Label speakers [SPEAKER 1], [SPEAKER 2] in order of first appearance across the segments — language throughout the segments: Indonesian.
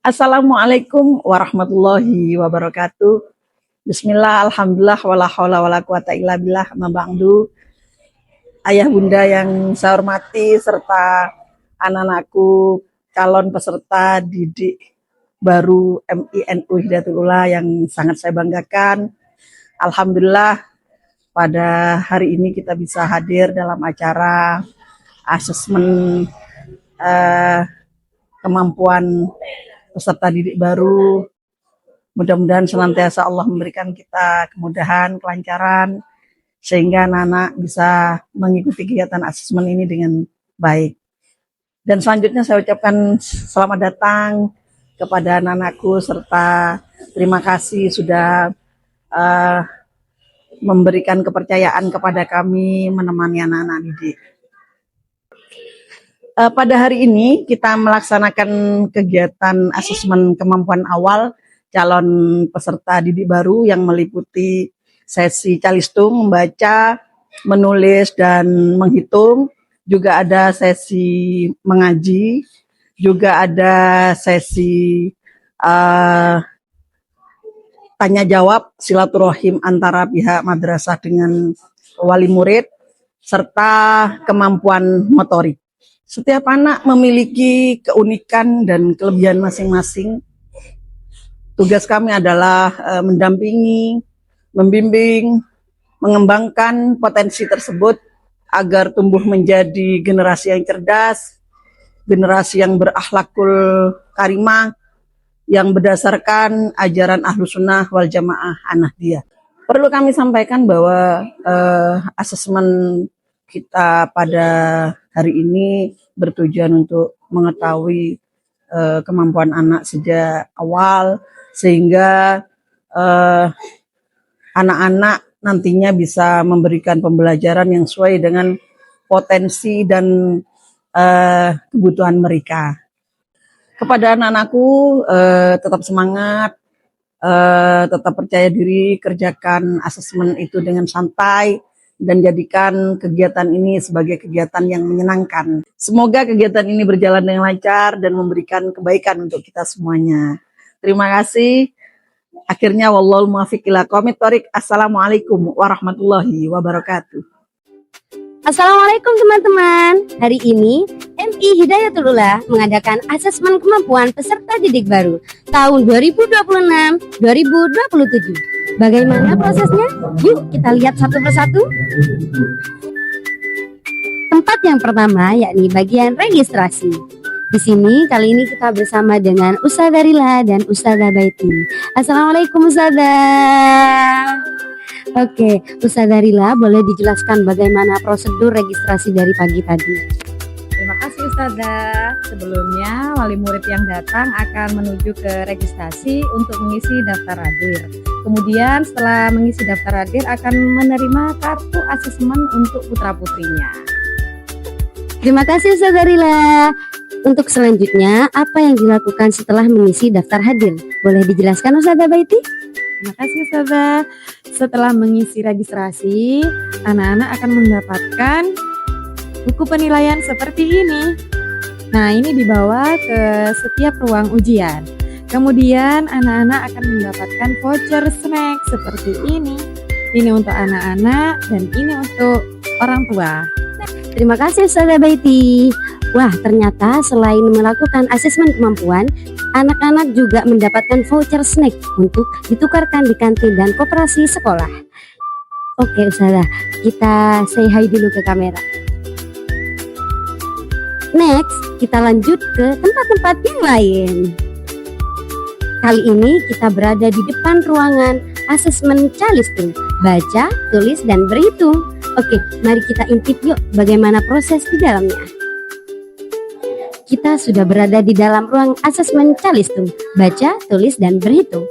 [SPEAKER 1] Assalamualaikum warahmatullahi wabarakatuh. Bismillah, alhamdulillah, wala haula wala quwata illa billah, amma ba'du. Ayah bunda yang saya hormati serta anak-anakku calon peserta didik baru MINU Hidayatul Ula yang sangat saya banggakan. Alhamdulillah pada hari ini kita bisa hadir dalam acara asesmen kemampuan peserta didik baru. Mudah-mudahan senantiasa Allah memberikan kita kemudahan, kelancaran, sehingga anak-anak bisa mengikuti kegiatan asesmen ini dengan baik. Dan selanjutnya saya ucapkan selamat datang kepada anak-anakku, serta terima kasih sudah memberikan kepercayaan kepada kami menemani anak-anak didik. Pada hari ini kita melaksanakan kegiatan asesmen kemampuan awal calon peserta didik baru yang meliputi sesi calistung, membaca, menulis, dan menghitung. Juga ada sesi mengaji, juga ada sesi tanya jawab silaturahim antara pihak madrasah dengan wali murid, serta kemampuan motorik. Setiap anak memiliki keunikan dan kelebihan masing-masing. Tugas kami adalah mendampingi, membimbing, mengembangkan potensi tersebut agar tumbuh menjadi generasi yang cerdas, generasi yang berakhlakul karimah, yang berdasarkan ajaran Ahlus Sunnah wal Jamaah An-Nahdiyah. Perlu kami sampaikan bahwa asesmen kita pada hari ini bertujuan untuk mengetahui kemampuan anak sejak awal, sehingga anak-anak nantinya bisa memberikan pembelajaran yang sesuai dengan potensi dan kebutuhan mereka. Kepada anak-anakku, tetap semangat, tetap percaya diri, kerjakan asesmen itu dengan santai, dan jadikan kegiatan ini sebagai kegiatan yang menyenangkan. Semoga kegiatan ini berjalan dengan lancar dan memberikan kebaikan untuk kita semuanya. Terima kasih. Akhirnya wallahul muwaffiq ila aqwamit thoriq. Assalamualaikum warahmatullahi wabarakatuh.
[SPEAKER 2] Assalamualaikum teman-teman. Hari ini MI Hidayatul Ula mengadakan asesmen kemampuan peserta didik baru tahun 2026-2027. Bagaimana prosesnya? Yuk kita lihat satu persatu. Tempat yang pertama yakni bagian registrasi. Di sini kali ini kita bersama dengan Ustadzah Rila dan Ustadzah Baiti. Assalamualaikum Ustadzah. Oke, Ustadzah Rila, boleh dijelaskan bagaimana prosedur registrasi dari pagi tadi?
[SPEAKER 3] Terima kasih Ustadzah. Sebelumnya wali murid yang datang akan menuju ke registrasi untuk mengisi daftar hadir. Kemudian setelah mengisi daftar hadir akan menerima kartu asesmen untuk putra-putrinya.
[SPEAKER 2] Terima kasih Ustadzah Rila. Untuk selanjutnya, apa yang dilakukan setelah mengisi daftar hadir? Boleh dijelaskan Ustadzah Baiti?
[SPEAKER 3] Terima kasih Ustadzah. Setelah mengisi registrasi, anak-anak akan mendapatkan buku penilaian seperti ini. Nah, ini dibawa ke setiap ruang ujian. Kemudian anak-anak akan mendapatkan voucher snack seperti ini. Ini untuk anak-anak dan ini untuk orang tua.
[SPEAKER 2] Terima kasih Ustadzah Baiti. Wah, ternyata selain melakukan asesmen kemampuan, anak-anak juga mendapatkan voucher snack untuk ditukarkan di kantin dan koperasi sekolah. Oke Ustadzah, kita say hi dulu ke kamera. Next, kita lanjut ke tempat-tempat yang lain. Kali ini kita berada di depan ruangan asesmen calistung, baca, tulis, dan berhitung. Oke, mari kita intip yuk bagaimana proses di dalamnya. Kita sudah berada di dalam ruang asesmen calistung, baca, tulis, dan berhitung.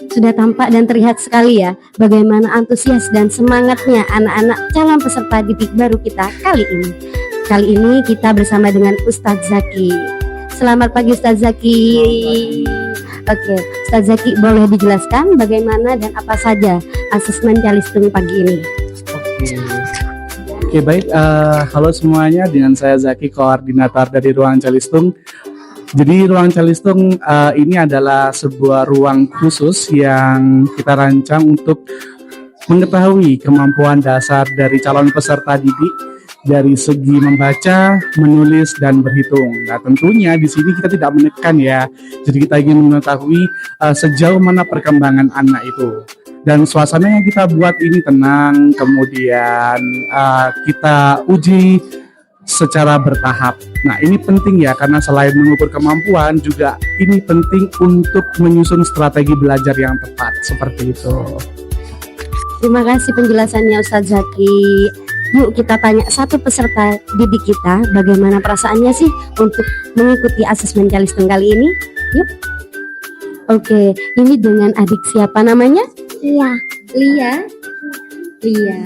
[SPEAKER 2] Sudah tampak dan terlihat sekali ya bagaimana antusias dan semangatnya anak-anak calon peserta didik baru kita kali ini. Kali ini kita bersama dengan Ustadz Zaki. Selamat pagi Ustadz Zaki. Oke, Ustadz Zaki, boleh dijelaskan bagaimana dan apa saja asesmen calistung pagi ini?
[SPEAKER 4] Oke, baik. Halo semuanya, dengan saya Zaki, koordinator dari Ruang Calistung. Jadi ruang Calistung ini adalah sebuah ruang khusus yang kita rancang untuk mengetahui kemampuan dasar dari calon peserta didik dari segi membaca, menulis, dan berhitung. Nah, tentunya di sini kita tidak menekan ya. Jadi kita ingin mengetahui sejauh mana perkembangan anak itu. Dan suasana yang kita buat ini tenang, kemudian kita uji secara bertahap. Nah, ini penting ya, karena selain mengukur kemampuan, juga ini penting untuk menyusun strategi belajar yang tepat, seperti itu.
[SPEAKER 2] Terima kasih penjelasannya Ustadz Zaki. Yuk kita tanya satu peserta didik kita, bagaimana perasaannya sih untuk mengikuti asesmen Calistung kali ini? Yuk. Oke, ini dengan adik siapa namanya?
[SPEAKER 5] Iya.
[SPEAKER 2] Lia. Lia.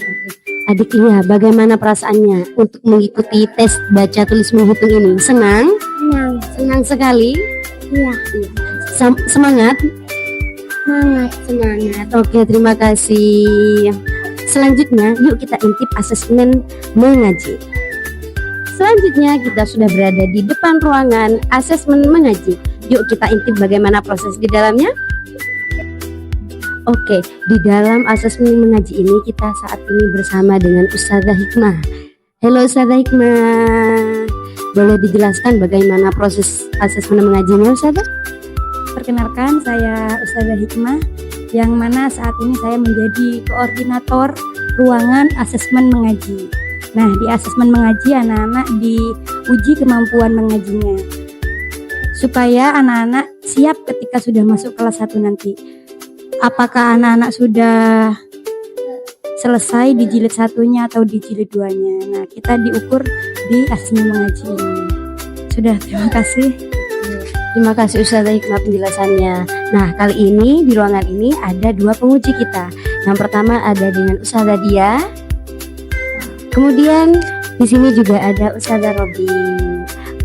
[SPEAKER 2] Adik Lia, bagaimana perasaannya untuk mengikuti tes baca tulis menghitung ini? Senang?
[SPEAKER 5] Senang.
[SPEAKER 2] Senang sekali?
[SPEAKER 5] Iya.
[SPEAKER 2] Semangat?
[SPEAKER 5] Semangat.
[SPEAKER 2] Semangat. Oke, terima kasih. Selanjutnya, yuk kita intip asesmen mengaji. Selanjutnya, kita sudah berada di depan ruangan asesmen mengaji. Yuk kita intip bagaimana proses di dalamnya. Oke, di dalam asesmen mengaji ini kita saat ini bersama dengan Ustazah Hikmah. Halo Ustazah Hikmah. Boleh dijelaskan bagaimana proses asesmen mengajinya Ustazah?
[SPEAKER 6] Perkenalkan, saya Ustazah Hikmah, yang mana saat ini saya menjadi koordinator ruangan asesmen mengaji. Nah, di asesmen mengaji anak-anak diuji kemampuan mengajinya, supaya anak-anak siap ketika sudah masuk kelas 1 nanti. Apakah anak-anak sudah selesai di jilid 1-nya atau di jilid 2-nya. Nah, kita diukur di asesmen mengaji ini. Sudah, terima kasih.
[SPEAKER 2] Terima kasih Ustazah Hikmah penjelasannya. Nah, kali ini di ruangan ini ada 2 penguji kita. Yang pertama ada dengan Ustazah Dia. Kemudian di sini juga ada Ustazah Robi.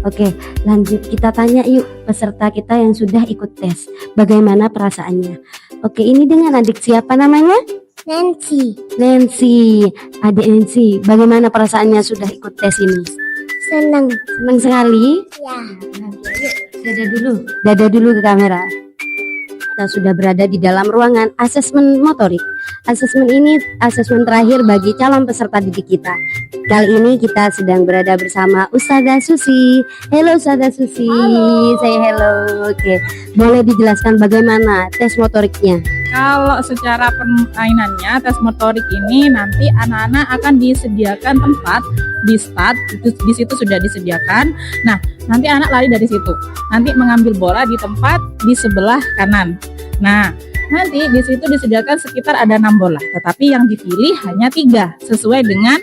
[SPEAKER 2] Oke, lanjut kita tanya yuk peserta kita yang sudah ikut tes. Bagaimana perasaannya? Oke, ini dengan adik siapa namanya?
[SPEAKER 5] Nancy.
[SPEAKER 2] Nancy. Adik Nancy, bagaimana perasaannya sudah ikut tes ini?
[SPEAKER 5] Senang.
[SPEAKER 2] Senang sekali.
[SPEAKER 5] Ya.
[SPEAKER 2] Dada dulu ke kamera. Kita sudah berada di dalam ruangan asesmen motorik. Asesmen ini asesmen terakhir bagi calon peserta didik kita. Kali ini kita sedang berada bersama Ustazah Susi. Halo Ustazah Susi.
[SPEAKER 3] Halo.
[SPEAKER 2] Say hello. Oke, boleh dijelaskan bagaimana tes motoriknya?
[SPEAKER 3] Kalau secara permainannya, tes motorik ini nanti anak-anak akan disediakan tempat di start, di situ sudah disediakan. Nah, nanti anak lari dari situ. Nanti mengambil bola di tempat di sebelah kanan. Nah, nanti di situ disediakan sekitar ada 6 bola, tetapi yang dipilih hanya 3 sesuai dengan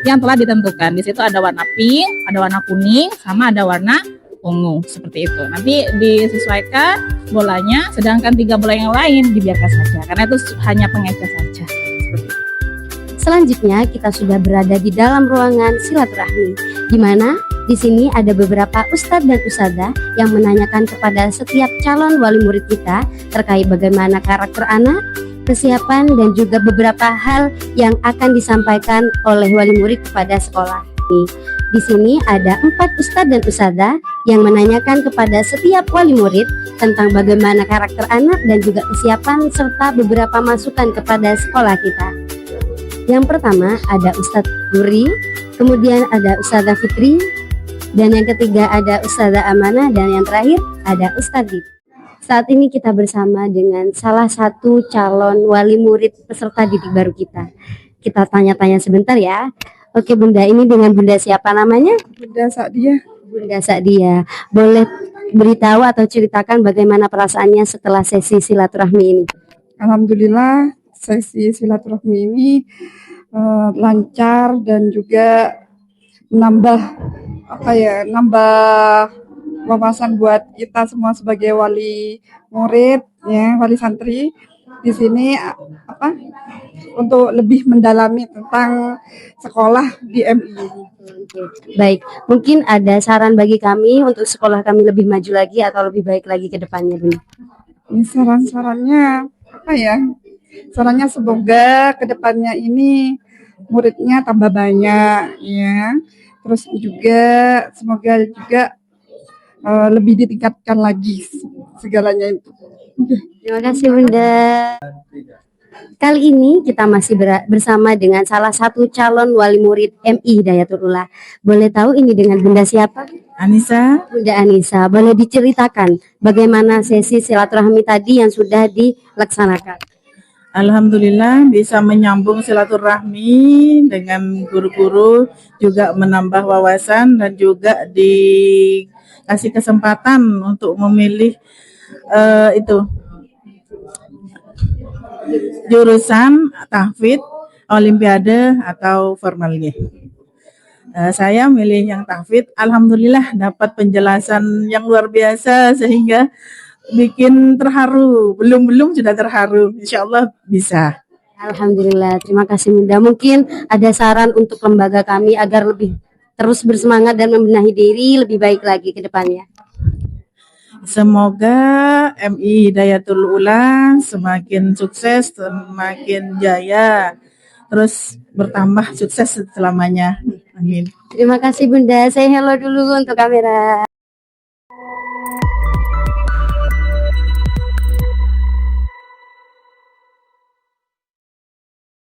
[SPEAKER 3] yang telah ditentukan. Di situ ada warna pink, ada warna kuning, sama ada warna ungu, seperti itu. Nanti disesuaikan bolanya, sedangkan 3 bola yang lain dibiarkan saja, karena itu hanya pengecer saja. Seperti itu.
[SPEAKER 2] Selanjutnya kita sudah berada di dalam ruangan silaturahmi, di mana di sini ada beberapa ustadz dan ustadzah yang menanyakan kepada setiap calon wali murid kita terkait bagaimana karakter anak, kesiapan, dan juga beberapa hal yang akan disampaikan oleh wali murid kepada sekolah. Di sini ada 4 ustadz dan ustadzah yang menanyakan kepada setiap wali murid tentang bagaimana karakter anak dan juga kesiapan serta beberapa masukan kepada sekolah kita. Yang pertama ada Ustadz Guri, kemudian ada Ustadzah Fitri, dan yang ketiga ada Ustadzah Amanah, dan yang terakhir ada Ustadz Dip. Saat ini kita bersama dengan salah satu calon wali murid peserta didik baru kita. Kita tanya-tanya sebentar ya. Oke Bunda, ini dengan Bunda siapa namanya?
[SPEAKER 7] Bunda Sakdia.
[SPEAKER 2] Bunda Sakdia. Boleh beritahu atau ceritakan bagaimana perasaannya setelah sesi silaturahmi ini?
[SPEAKER 7] Alhamdulillah sesi silaturahmi ini lancar dan juga nambah wawasan buat kita semua sebagai wali murid ya, wali santri di sini untuk lebih mendalami tentang sekolah di MI.
[SPEAKER 2] Baik, mungkin ada saran bagi kami untuk sekolah kami lebih maju lagi atau lebih baik lagi ke depannya, Bunda?
[SPEAKER 7] Ini saran-sarannya apa ya? Sarannya semoga ke depannya ini muridnya tambah banyak ya. Terus juga semoga juga lebih ditingkatkan lagi segalanya itu.
[SPEAKER 2] Terima kasih Bunda. Kali ini kita masih bersama dengan salah satu calon wali murid MI Hidayatul Ula. Boleh tahu ini dengan Bunda siapa?
[SPEAKER 8] Anissa,
[SPEAKER 2] Bunda Anissa, boleh diceritakan bagaimana sesi silaturahmi tadi yang sudah dilaksanakan?
[SPEAKER 8] alhamdulillah bisa menyambung silaturahmi dengan guru-guru, juga menambah wawasan dan juga dikasih kesempatan untuk memilih itu jurusan tahfidz, olimpiade atau formalnya. Saya milih yang tahfidz, alhamdulillah dapat penjelasan yang luar biasa sehingga bikin terharu. Belum sudah terharu, insya Allah bisa.
[SPEAKER 2] Alhamdulillah, terima kasih Bunda. Mungkin ada saran untuk lembaga kami agar lebih terus bersemangat dan membenahi diri lebih baik lagi ke depannya.
[SPEAKER 8] Semoga MI Hidayatul Ula semakin sukses, semakin jaya, terus bertambah sukses selamanya. Amin.
[SPEAKER 2] Terima kasih Bunda. Saya hello dulu untuk kamera.